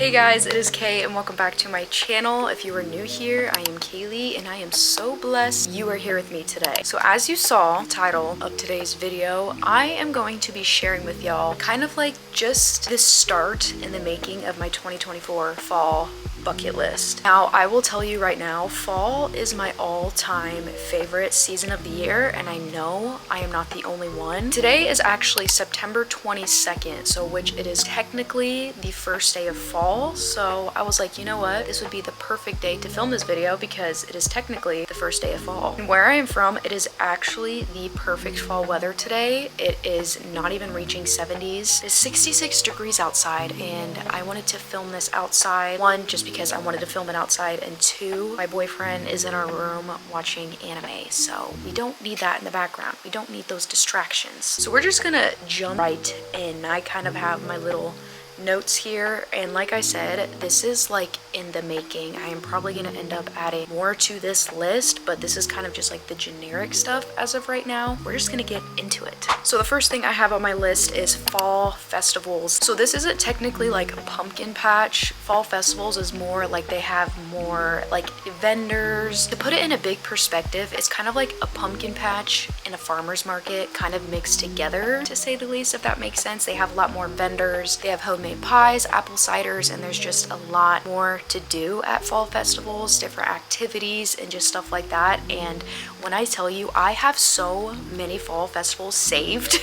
Hey guys, it is Kay and welcome back to my channel. If you are new here, I am Kaylee and I am so blessed you are here with me today. So as you saw, the title of today's video, I am going to be sharing with y'all kind of like just the start in the making of my 2024 fall bucket list. Now, I will tell you right now, fall is my all-time favorite season of the year, and I know I am not the only one. Today is actually September 22nd, so which it is technically the first day of fall, so I was like, you know what? This would be the perfect day to film this video because it is technically the first day of fall. And where I am from, it is actually the perfect fall weather today. It is not even reaching 70s. It's 66 degrees outside, and I wanted to film this outside. One, just because I wanted to film it outside, and two, my boyfriend is in our room watching anime, so we don't need that in the background. We don't need those distractions. So we're just gonna jump right in. I kind of have my little notes here, and like I said, this is like in the making. I am probably gonna end up adding more to this list, but this is kind of just like the generic stuff as of right now. We're just gonna get into it. So the first thing I have on my list is fall festivals. So this isn't technically like a pumpkin patch. Fall festivals is more like they have more like vendors. To put it in a big perspective, it's kind of like a pumpkin patch and a farmer's market kind of mixed together, to say the least, if that makes sense. They have a lot more vendors. They have homemade pies, apple ciders, and there's just a lot more to do at fall festivals, different activities and just stuff like that. And when I tell you, I have so many fall festivals saved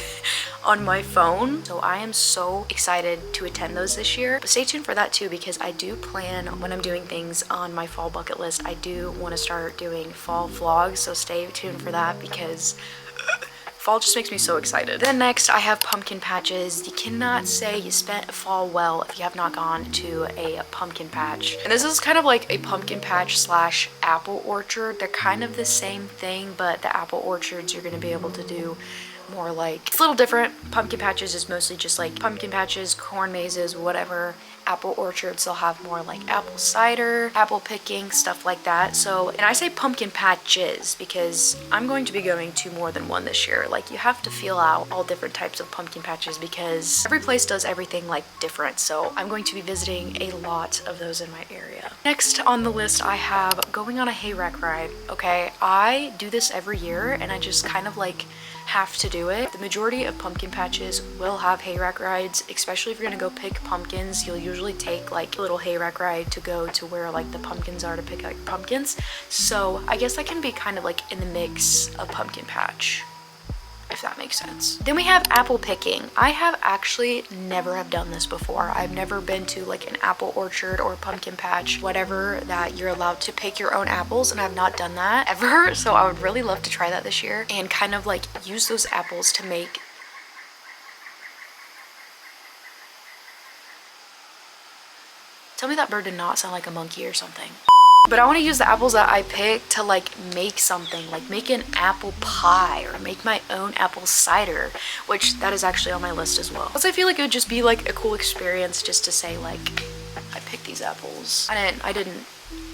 on my phone, so I am so excited to attend those this year. But stay tuned for that too, because I do plan, when I'm doing things on my fall bucket list, I do want to start doing fall vlogs, so stay tuned for that because fall just makes me so excited. Then next, I have pumpkin patches. You cannot say you spent fall well if you have not gone to a pumpkin patch. And this is kind of like a pumpkin patch slash apple orchard. They're kind of the same thing, but the apple orchards you're gonna be able to do more like, it's a little different. Pumpkin patches is mostly just like pumpkin patches, corn mazes, whatever. Apple orchards, they'll have more like apple cider, apple picking, stuff like that. So, and I say pumpkin patches because I'm going to be going to more than one this year. Like, you have to feel out all different types of pumpkin patches because every place does everything like different. So I'm going to be visiting a lot of those in my area. Next on the list, I have going on a hayrack ride. Okay, I do this every year and I just kind of like have to do it. The majority of pumpkin patches will have hayrack rides, especially if you're gonna go pick pumpkins. You'll usually take like a little hayrack ride to go to where like the pumpkins are to pick like pumpkins. So I guess I can be kind of like in the mix of pumpkin patch, if that makes sense. Then we have apple picking. I have actually never have done this before. I've never been to like an apple orchard or pumpkin patch, whatever, that you're allowed to pick your own apples, and I've not done that ever. So I would really love to try that this year and kind of like use those apples to make. Tell me that bird did not sound like a monkey or something. But I want to use the apples that I picked to like make something, like make an apple pie or make my own apple cider, which that is actually on my list as well. Plus I feel like it would just be like a cool experience just to say like, I picked these apples. I didn't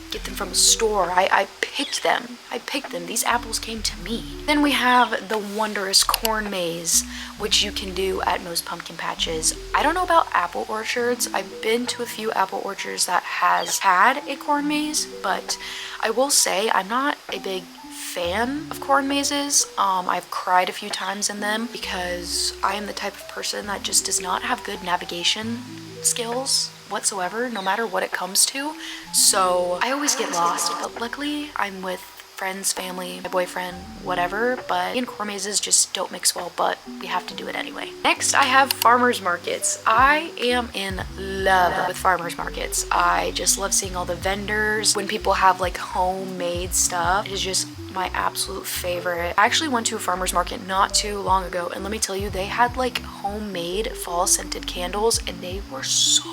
get them from a store. I picked them. I picked them. These apples came to me. Then we have the wondrous corn maze, which you can do at most pumpkin patches. I don't know about apple orchards. I've been to a few apple orchards that has had a corn maze, but I will say I'm not a big fan of corn mazes. I've cried a few times in them because I am the type of person that just does not have good navigation skills whatsoever, no matter what it comes to. So I always get lost, but luckily I'm with friends, family, my boyfriend, whatever, but me and corn mazes just don't mix well, but we have to do it anyway. Next, I have farmers markets. I am in love with farmers markets. I just love seeing all the vendors. When people have like homemade stuff, it is just my absolute favorite. I actually went to a farmer's market not too long ago, and let me tell you, they had like homemade fall scented candles and they were so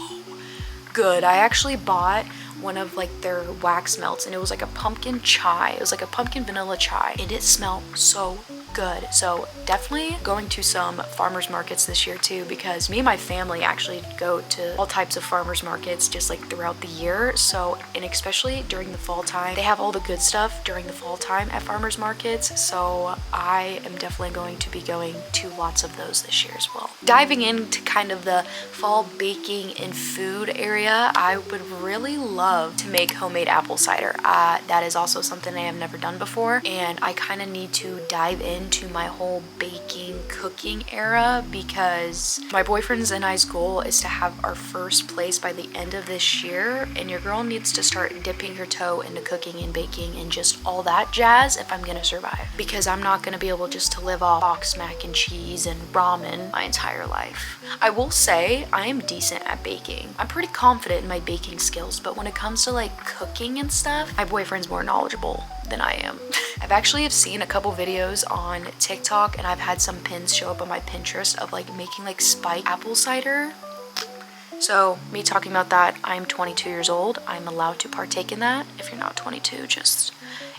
good. I actually bought one of like their wax melts and it was like a pumpkin chai. It was like a pumpkin vanilla chai and it smelled so good. So definitely going to some farmers markets this year too, because me and my family actually go to all types of farmers markets just like throughout the year. So, and especially during the fall time, they have all the good stuff during the fall time at farmers markets. So I am definitely going to be going to lots of those this year as well. Diving into kind of the fall baking and food area, I would really love to make homemade apple cider. That is also something I have never done before, and I kind of need to dive into my whole baking cooking era, because my boyfriend's and I's goal is to have our first place by the end of this year, and your girl needs to start dipping her toe into cooking and baking and just all that jazz if I'm gonna survive, because I'm not gonna be able just to live off boxed mac and cheese and ramen my entire life. I will say I am decent at baking. I'm pretty confident in my baking skills, but when it comes to like cooking and stuff, my boyfriend's more knowledgeable than I am. I've actually have seen a couple videos on TikTok, and I've had some pins show up on my Pinterest of like making like spiked apple cider. So me talking about that, I'm 22 years old. I'm allowed to partake in that. If you're not 22, just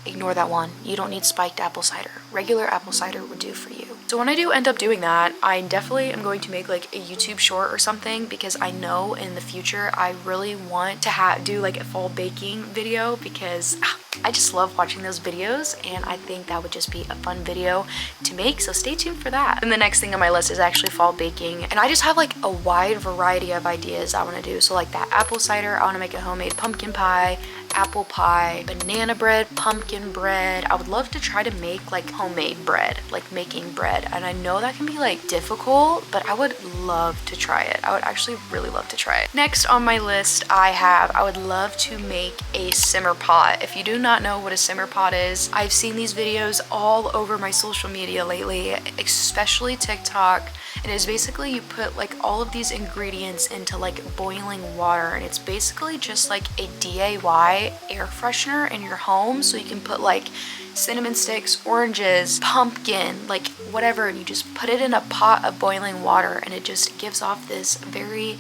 ignore that one. You don't need spiked apple cider. Regular apple cider would do for you. So when I do end up doing that, I definitely am going to make like a YouTube short or something, because I know in the future I really want to do like a fall baking video, because I just love watching those videos, and I think that would just be a fun video to make, so stay tuned for that. And the next thing on my list is actually fall baking, and I just have like a wide variety of ideas I want to do. So like that apple cider, I want to make a homemade pumpkin pie, apple pie, banana bread, pumpkin bread. I would love to try to make like homemade bread, like making bread, and I know that can be like difficult, but I would love to try it. I would actually really love to try it. Next on my list, I would love to make a simmer pot. If you do not know what a simmer pot is, I've seen these videos all over my social media lately, especially TikTok. And it's basically you put like all of these ingredients into like boiling water, and it's basically just like a DIY air freshener in your home. So you can put like cinnamon sticks, oranges, pumpkin, like whatever, and you just put it in a pot of boiling water, and it just gives off this very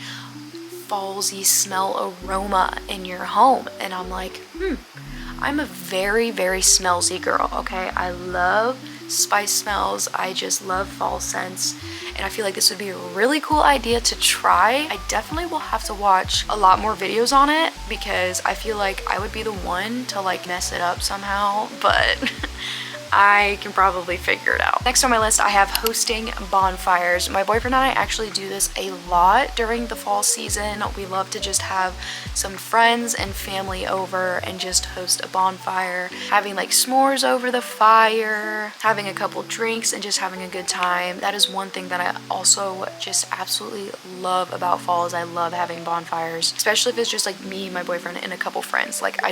fallsy smell aroma in your home. And I'm like, I'm a very, very smellsy girl, okay? I love spice smells. I just love fall scents, and I feel like this would be a really cool idea to try. I definitely will have to watch a lot more videos on it, because I feel like I would be the one to like mess it up somehow, but I can probably figure it out. Next on my list, I have hosting bonfires. My boyfriend and I actually do this a lot during the fall season. We love to just have some friends and family over and just host a bonfire, having like s'mores over the fire, having a couple drinks, and just having a good time. That is one thing that I also just absolutely love about fall, is I love having bonfires, especially if it's just like me, my boyfriend, and a couple friends. Like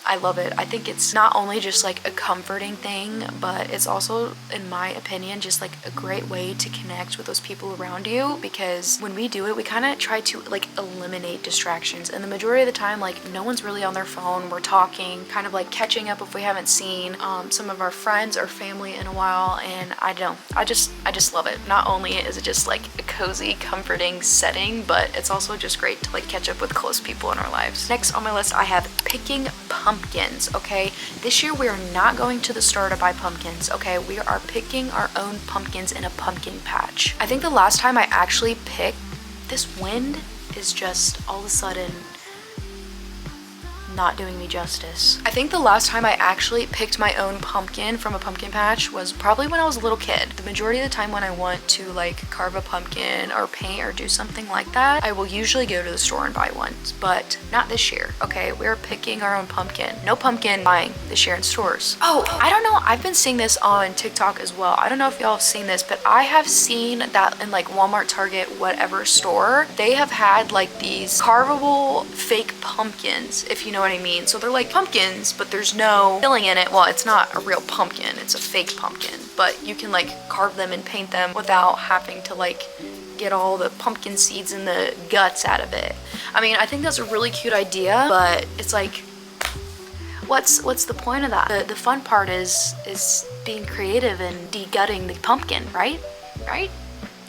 I love it. I think it's not only just like a comforting thing, but it's also, in my opinion, just like a great way to connect with those people around you, because when we do it, we kind of try to like eliminate distractions, and the majority of the time like no one's really on their phone. We're talking, kind of like catching up if we haven't seen some of our friends or family in a while, and I just love it. Not only is it just like a cozy, comforting setting, but it's also just great to like catch up with close people in our lives. Next on my list, I have picking pumpkins. Okay, this year we are not going to the store to buy pumpkins. Okay, we are picking our own pumpkins in a pumpkin patch. I think the last time I actually picked, this wind is just all of a sudden not doing me justice. I think the last time I actually picked my own pumpkin from a pumpkin patch was probably when I was a little kid. The majority of the time when I want to like carve a pumpkin or paint or do something like that, I will usually go to the store and buy one, but not this year. Okay, we're picking our own pumpkin. No pumpkin buying this year in stores. Oh, I don't know, I've been seeing this on TikTok as well. I don't know if y'all have seen this, but I have seen that in like Walmart, Target, whatever store, they have had like these carvable fake pumpkins, if you know what I mean. So they're like pumpkins, but there's no filling in it. Well, it's not a real pumpkin, it's a fake pumpkin, but you can like carve them and paint them without having to like get all the pumpkin seeds and the guts out of it. I mean, I think that's a really cute idea, but it's like, what's the point of that? The fun part is being creative and de-gutting the pumpkin, right?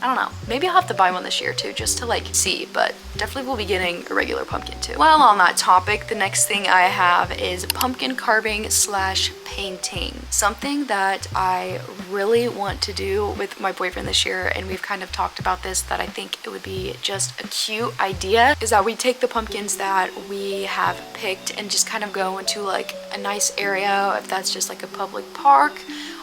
I don't know. Maybe I'll have to buy one this year too, just to like see, but definitely will be getting a regular pumpkin too. Well, on that topic, the next thing I have is pumpkin carving slash painting. Something that I really want to do with my boyfriend this year, and we've kind of talked about this, that I think it would be just a cute idea, is that we take the pumpkins that we have picked and just kind of go into like a nice area, if that's just like a public park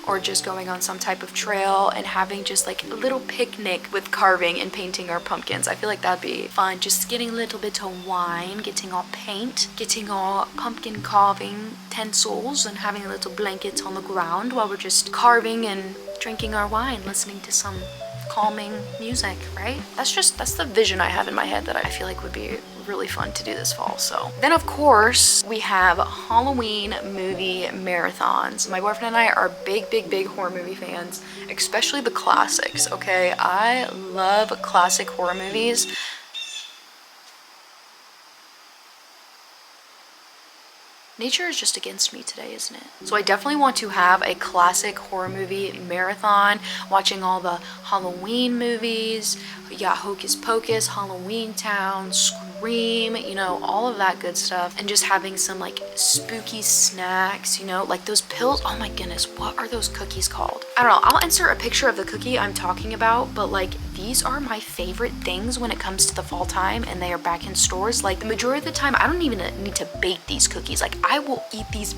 or just going on some type of trail, and having just like a little picnic with carving and painting our pumpkins. I feel like that'd be fun, just getting a little bit of wine, getting all paint, getting all pumpkin carving utensils, and having a little blanket on the ground while we're just carving and drinking our wine, listening to some calming music, right? That's the vision I have in my head that I feel like would be really fun to do this fall. So then of course we have Halloween movie marathons. My boyfriend and I are big horror movie fans, especially the classics. Okay, I love classic horror movies. Nature is just against me today, isn't it? So I definitely want to have a classic horror movie marathon, watching all the Halloween movies. Yeah, Hocus Pocus, Halloween Town, Scream, you know, all of that good stuff. And just having some like spooky snacks, you know, like those pills. Oh my goodness, what are those cookies called? I don't know. I'll insert a picture of the cookie I'm talking about, but like these are my favorite things when it comes to the fall time, and they are back in stores. Like the majority of the time, I don't even need to bake these cookies. Like I will eat these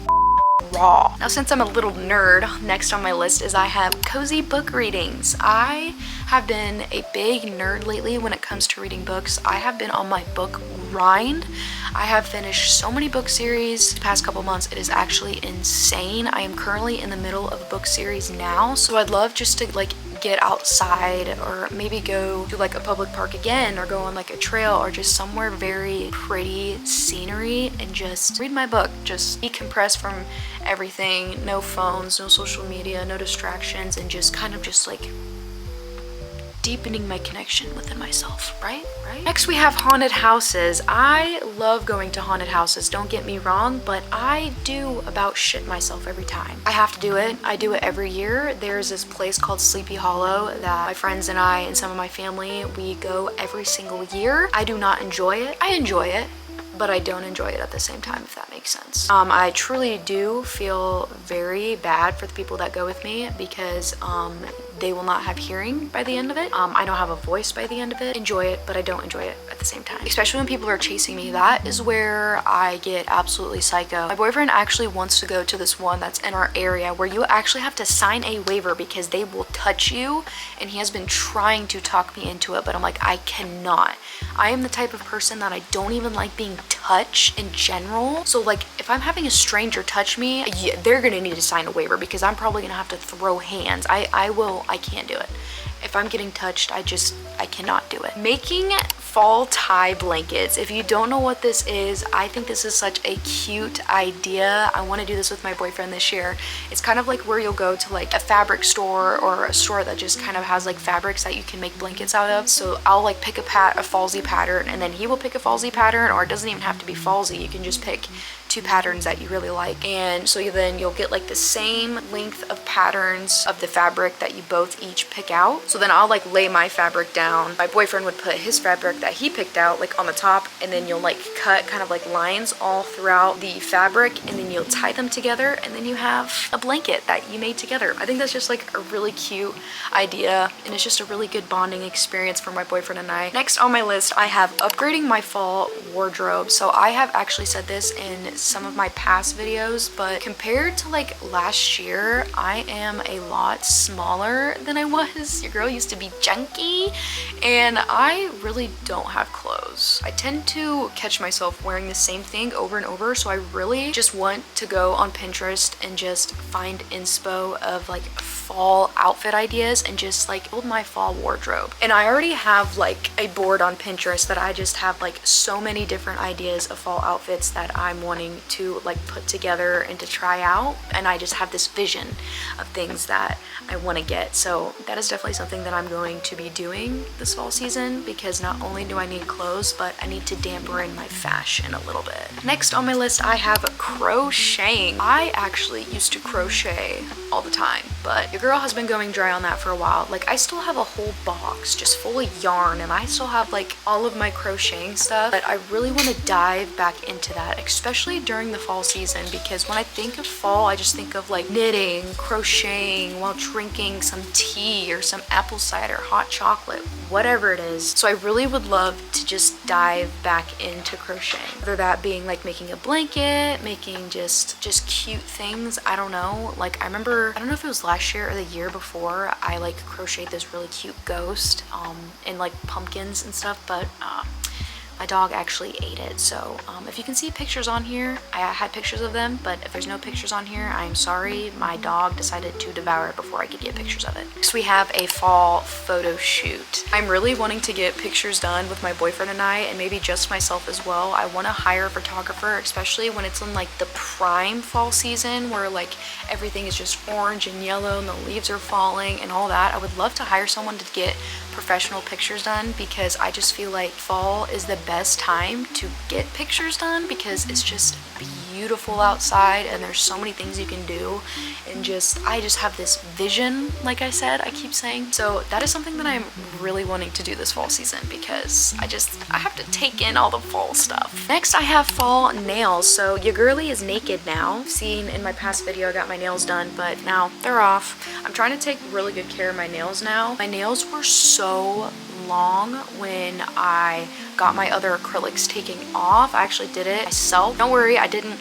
raw. Now, since I'm a little nerd, next on my list is I have cozy book readings. I have been a big nerd lately when it comes to reading books. I have been on my book grind. I have finished so many book series the past couple months. It is actually insane. I am currently in the middle of a book series now, so I'd love just to like get outside, or maybe go to like a public park again, or go on like a trail, or just somewhere very pretty scenery and just read my book, just decompress from everything. No phones, no social media, no distractions, and just kind of just like deepening my connection within myself, right? Next we have haunted houses. I love going to haunted houses, don't get me wrong, but I do about shit myself every time. I have to do it. I do it every year. There's this place called Sleepy Hollow that my friends and I and some of my family, we go every single year. I do not enjoy it. I enjoy it, but I don't enjoy it at the same time, if that makes sense. I truly do feel very bad for the people that go with me, because they will not have hearing by the end of it. I don't have a voice by the end of it. Enjoy it, but I don't enjoy it at the same time. Especially when people are chasing me. That is where I get absolutely psycho. My boyfriend actually wants to go to this one that's in our area where you actually have to sign a waiver because they will touch you, and he has been trying to talk me into it, but I'm like, I cannot. I am the type of person that I don't even like being touched in general. So like if I'm having a stranger touch me, yeah, they're gonna need to sign a waiver, because I'm probably gonna have to throw hands. I can't do it. If I'm getting touched, I cannot do it. Making fall tie blankets. If you don't know what this is, I think this is such a cute idea. I want to do this with my boyfriend this year. It's kind of like where you'll go to like a fabric store, or a store that just kind of has like fabrics that you can make blankets out of. So I'll like pick a fallsy pattern, and then he will pick a fallsy pattern, or it doesn't even have to be fallsy. You can just pick two patterns that you really like, and so then you'll get like the same length of patterns of the fabric that you both each pick out. So then I'll like lay my fabric down, my boyfriend would put his fabric that he picked out like on the top, and then you'll like cut kind of like lines all throughout the fabric, and then you'll tie them together, and then you have a blanket that you made together. I think that's just like a really cute idea, and it's just a really good bonding experience for my boyfriend and I. Next on my list, I have upgrading my fall wardrobe. So I have actually said this in some of my past videos, but compared to like last year, I am a lot smaller than I was. Your girl used to be chunky, and I really don't have clothes. I tend to catch myself wearing the same thing over and over, so I really just want to go on Pinterest and just find inspo of like fall outfit ideas and just like build my fall wardrobe. And I already have like a board on Pinterest that I just have like so many different ideas of fall outfits that I'm wanting to like put together and to try out, and I just have this vision of things that I want to get. So that is definitely something that I'm going to be doing this fall season, because not only do I need clothes, but I need to damper in my fashion a little bit. Next on my list, I have crocheting. I actually used to crochet all the time. but your girl has been going dry on that for a while. Like, I still have a whole box just full of yarn, and I still have like all of my crocheting stuff, but I really want to dive back into that, especially during the fall season, because when I think of fall, I just think of like knitting, crocheting while drinking some tea or some apple cider, hot chocolate, whatever it is. So I really would love to just dive back into crocheting, whether that being like making a blanket, making just cute things. I don't know. Like, I remember, I don't know if it was last year or the year before, I like crocheted this really cute ghost in like pumpkins and stuff, but my dog actually ate it. So if you can see pictures on here, I had pictures of them, but if there's no pictures on here, I am sorry. My dog decided to devour it before I could get pictures of it. Next, we have a fall photo shoot. I'm really wanting to get pictures done with my boyfriend and I, and maybe just myself as well. I want to hire a photographer, especially when it's in like the prime fall season where like everything is just orange and yellow and the leaves are falling and all that. I would love to hire someone to get professional pictures done, because I just feel like fall is the best time to get pictures done, because it's just beautiful outside and there's so many things you can do, and I just have this vision, like I said, I keep saying. So that is something that I'm really wanting to do this fall season, because I have to take in all the fall stuff. Next, I have fall nails. So your girly is naked now. Seen in my past video, I got my nails done, but now they're off. I'm trying to take really good care of my nails now. My nails were so long when I got my other acrylics taken off. I actually did it myself. Don't worry, I didn't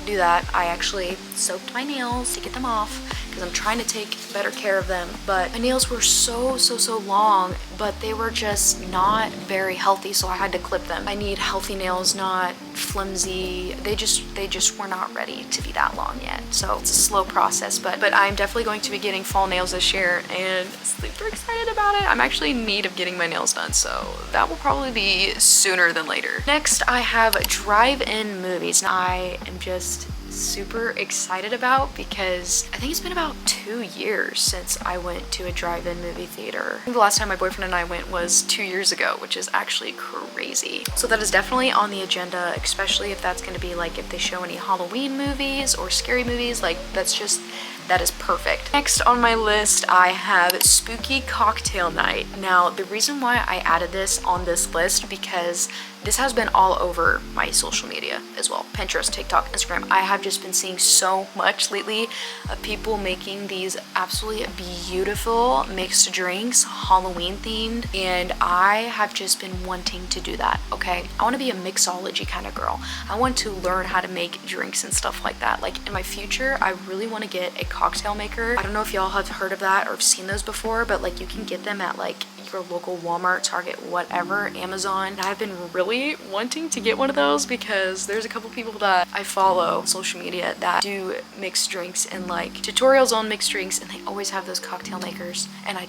do that. I actually soaked my nails to get them off, because I'm trying to take better care of them. But my nails were so long, but they were just not very healthy, so I had to clip them. I need healthy nails, not flimsy. They just were not ready to be that long yet. So it's a slow process, but I'm definitely going to be getting fall nails this year, and super excited about it. I'm actually in need of getting my nails done, so that will probably be sooner than later. Next, I have drive-in movies. I am just super excited about, because I think it's been about 2 years since I went to a drive-in movie theater. I think the last time my boyfriend and I went was 2 years ago, which is actually crazy. So that is definitely on the agenda, especially if that's going to be like if they show any Halloween movies or scary movies. Like, that is perfect. Next on my list, I have spooky cocktail night. Now, the reason why I added this on this list, because this has been all over my social media as well. Pinterest, TikTok, Instagram. I have just been seeing so much lately of people making these absolutely beautiful mixed drinks, Halloween themed, and I have just been wanting to do that, okay? I want to be a mixology kind of girl. I want to learn how to make drinks and stuff like that. Like, in my future, I really want to get a cocktail maker. I don't know if y'all have heard of that or have seen those before, but like you can get them at like your local Walmart, Target, whatever, Amazon. And I've been really wanting to get one of those, because there's a couple people that I follow on social media that do mixed drinks and like tutorials on mixed drinks, and they always have those cocktail makers, and I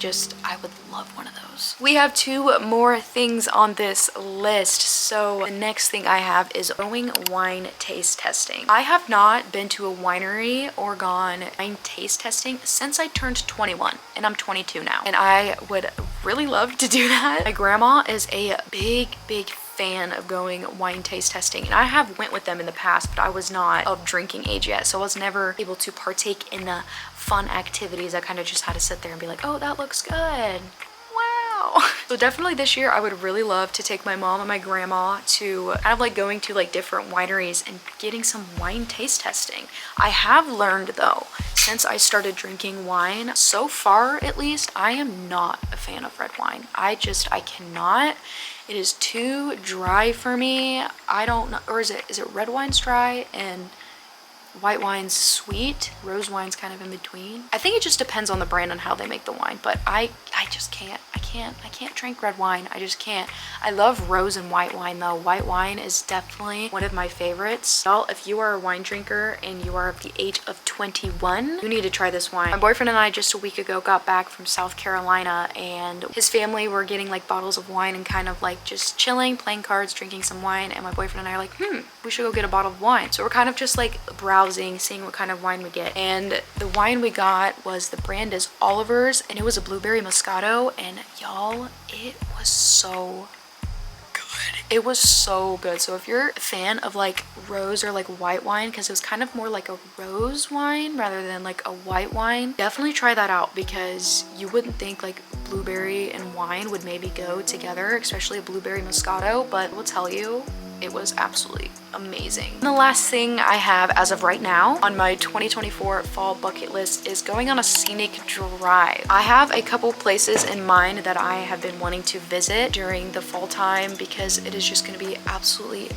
would love one of those. We have 2 more things on this list. So the next thing I have is going wine taste testing. I have not been to a winery or gone wine taste testing since I turned 21, and I'm 22 now, and I would really love to do that. My grandma is a big fan of going wine taste testing, and I have went with them in the past, but I was not of drinking age yet, so I was never able to partake in the fun activities. I kind of just had to sit there and be like, oh, that looks good. Wow. So definitely this year I would really love to take my mom and my grandma to kind of like going to like different wineries and getting some wine taste testing. I have learned though, since I started drinking wine, so far at least, I am not a fan of red wine. I cannot. It is too dry for me. I don't know, or is it red wine's dry and white wine's sweet, rose wine's kind of in between? I think it just depends on the brand and how they make the wine, but I just can't. I can't drink red wine. I just can't. I love rose and white wine though. White wine is definitely one of my favorites. Y'all, if you are a wine drinker and you are of the age of 21, you need to try this wine. My boyfriend and I just a week ago got back from South Carolina, and his family were getting like bottles of wine and kind of like just chilling, playing cards, drinking some wine, and my boyfriend and I are like, we should go get a bottle of wine. So we're kind of just like browsing, seeing what kind of wine we get, and the wine we got was, the brand is Oliver's, and it was a blueberry Moscato, and y'all, it was so good. It was so good. So if you're a fan of like rose or like white wine, because it was kind of more like a rose wine rather than like a white wine, definitely try that out, because you wouldn't think like blueberry and wine would maybe go together, especially a blueberry moscato, but I will tell you, it was absolutely amazing. And the last thing I have as of right now on my 2024 fall bucket list is going on a scenic drive. I have a couple places in mind that I have been wanting to visit during the fall time, because it is just going to be absolutely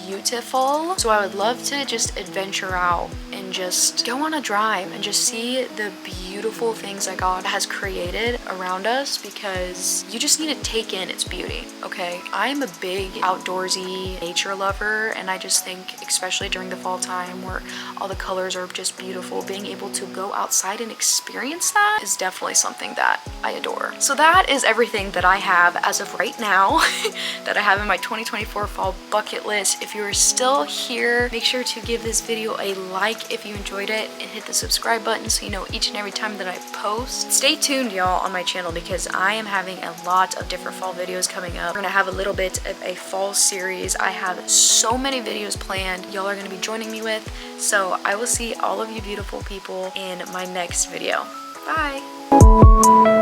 beautiful. So I would love to just adventure out and just go on a drive and just see the beautiful things that God has created around us, because you just need to take in its beauty. Okay, I'm a big outdoorsy nature lover, and I just think, especially during the fall time where all the colors are just beautiful, being able to go outside and experience that is definitely something that I adore. So that is everything that I have as of right now that I have in my 2024 fall bucket list. If you are still here, make sure to give this video a like if you enjoyed it, and hit the subscribe button so you know each and every time that I post. Stay tuned, y'all, on my channel, because I am having a lot of different fall videos coming up. We're gonna have a little bit of a fall series. I have so many videos planned y'all are gonna be joining me with, so I will see all of you beautiful people in my next video. Bye.